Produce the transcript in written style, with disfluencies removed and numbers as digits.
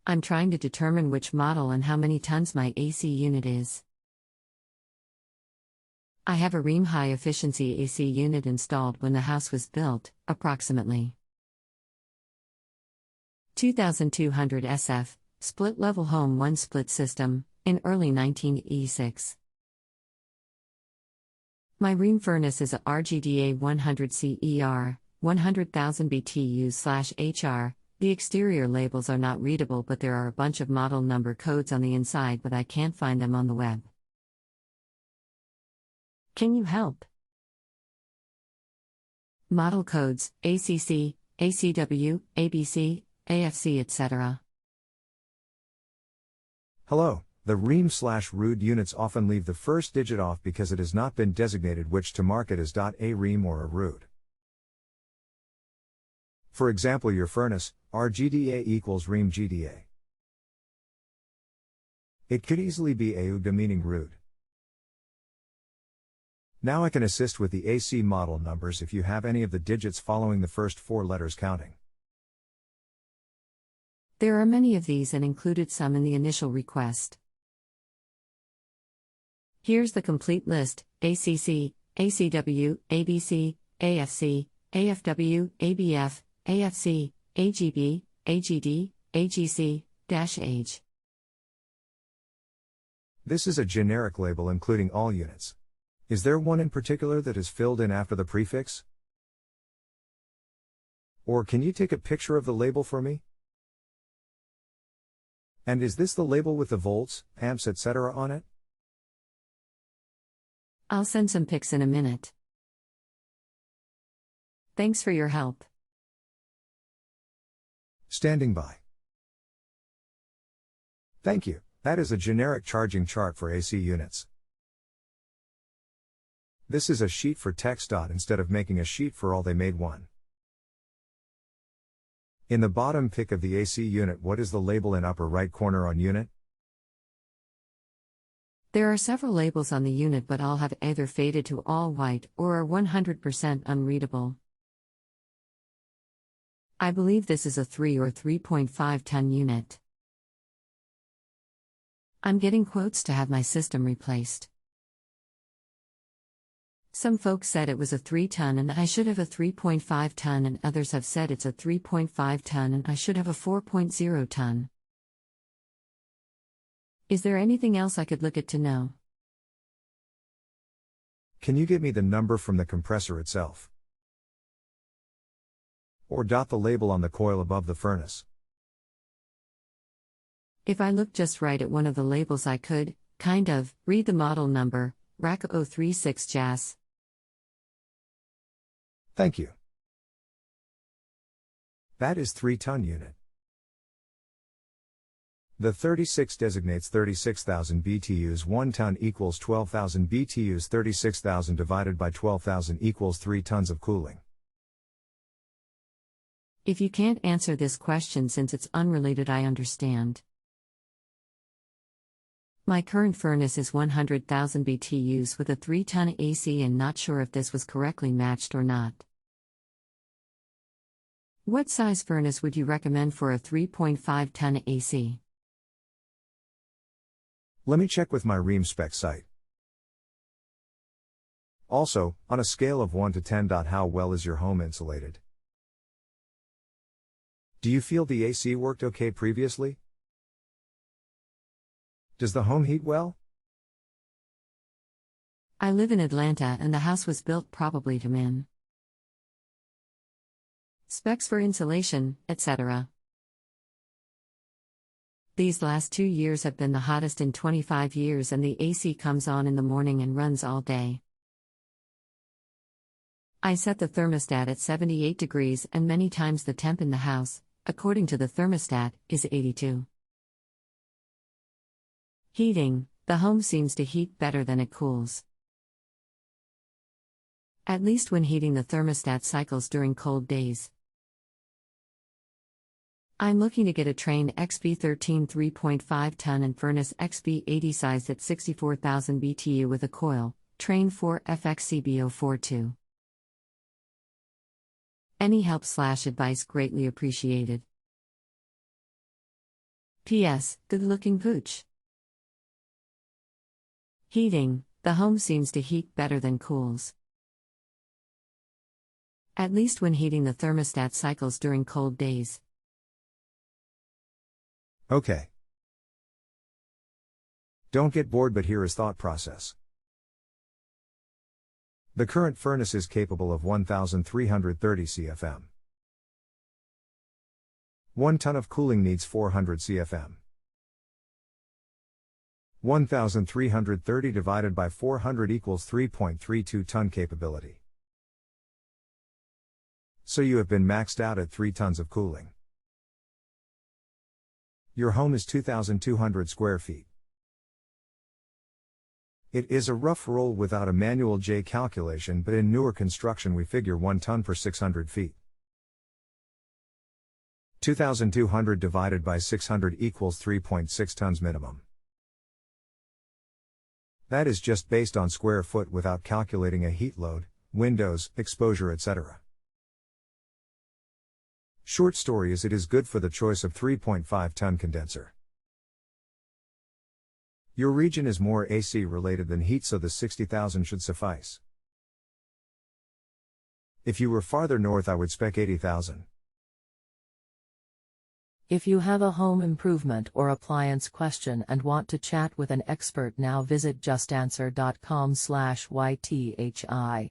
I'm trying to determine which model and how many tons my AC unit is. I have a Rheem High Efficiency AC unit installed when the house was built, approximately 2200 SF, split-level home 1-split system, in early 1986. My Rheem furnace is a RGDA 100 CER, 100,000 BTUs/HR. The exterior labels are not readable, but there are a bunch of model number codes on the inside, but I can't find them on the web. Can you help? Model codes: ACC, ACW, ABC, AFC, etc. Hello. The Rheem/Ruud units often leave the first digit off because it has not been designated which to market as .a Rheem or a Ruud. For example, your furnace, RGDA equals Rheem GDA. It could easily be AUGA meaning Ruud. Now I can assist with the AC model numbers if you have any of the digits following the first 4 letters counting. There are many of these and included some in the initial request. Here's the complete list: ACC, ACW, ABC, AFC, AFW, ABF, AFC, AGB, AGD, AGC-Age. This is a generic label including all units. Is there one in particular that is filled in after the prefix? Or can you take a picture of the label for me? And is this the label with the volts, amps, etc. on it? I'll send some pics in a minute. Thanks for your help. Standing by. Thank you. That is a generic charging chart for AC units. This is a sheet for text. Instead of making a sheet for all, they made one. In the bottom pic of the AC unit, what is the label in upper right corner on unit? There are several labels on the unit, but all have either faded to all white or are 100% unreadable. I believe this is a 3 or 3.5 ton unit. I'm getting quotes to have my system replaced. Some folks said it was a 3 ton and I should have a 3.5 ton, and others have said it's a 3.5 ton and I should have a 4.0 ton. Is there anything else I could look at to know? Can you give me the number from the compressor itself? Or the label on the coil above the furnace? If I look just right at one of the labels, I could, kind of, read the model number, RAC 036 JAS. Thank you. That is 3-ton unit. The 36 designates 36,000 BTUs. 1 ton equals 12,000 BTUs. 36,000 divided by 12,000 equals 3 tons of cooling. If you can't answer this question since it's unrelated, I understand. My current furnace is 100,000 BTUs with a 3-ton AC and not sure if this was correctly matched or not. What size furnace would you recommend for a 3.5-ton AC? Let me check with my Rheem spec site. Also, on a scale of 1 to 10. How well is your home insulated? Do you feel the AC worked okay previously? Does the home heat well? I live in Atlanta and the house was built probably to min. Specs for insulation, etc. These last 2 years have been the hottest in 25 years and the AC comes on in the morning and runs all day. I set the thermostat at 78 degrees and many times the temp in the house, according to the thermostat, is 82. Heating: the home seems to heat better than it cools. At least when heating, the thermostat cycles during cold days. I'm looking to get a Train XB13 3.5 ton and furnace XB80 sized at 64,000 BTU with a coil, Train 4 FXCB042. Any help/advice greatly appreciated. P.S. Good looking pooch. Heating. The home seems to heat better than cools. At least when heating the thermostat cycles during cold days. Okay. Don't get bored, but here is thought process. The current furnace is capable of 1330 CFM. 1 ton of cooling needs 400 CFM. 1330 divided by 400 equals 3.32 ton capability. So you have been maxed out at 3 tons of cooling. Your home is 2,200 square feet. It is a rough roll without a manual J calculation, but in newer construction we figure 1 ton per 600 feet. 2,200 divided by 600 equals 3.6 tons minimum. That is just based on square foot without calculating a heat load, windows, exposure, etc. Short story is, it is good for the choice of 3.5 ton condenser. Your region is more AC related than heat, so the 60,000 should suffice. If you were farther north, I would spec 80,000. If you have a home improvement or appliance question and want to chat with an expert now, visit justanswer.com/YTHI.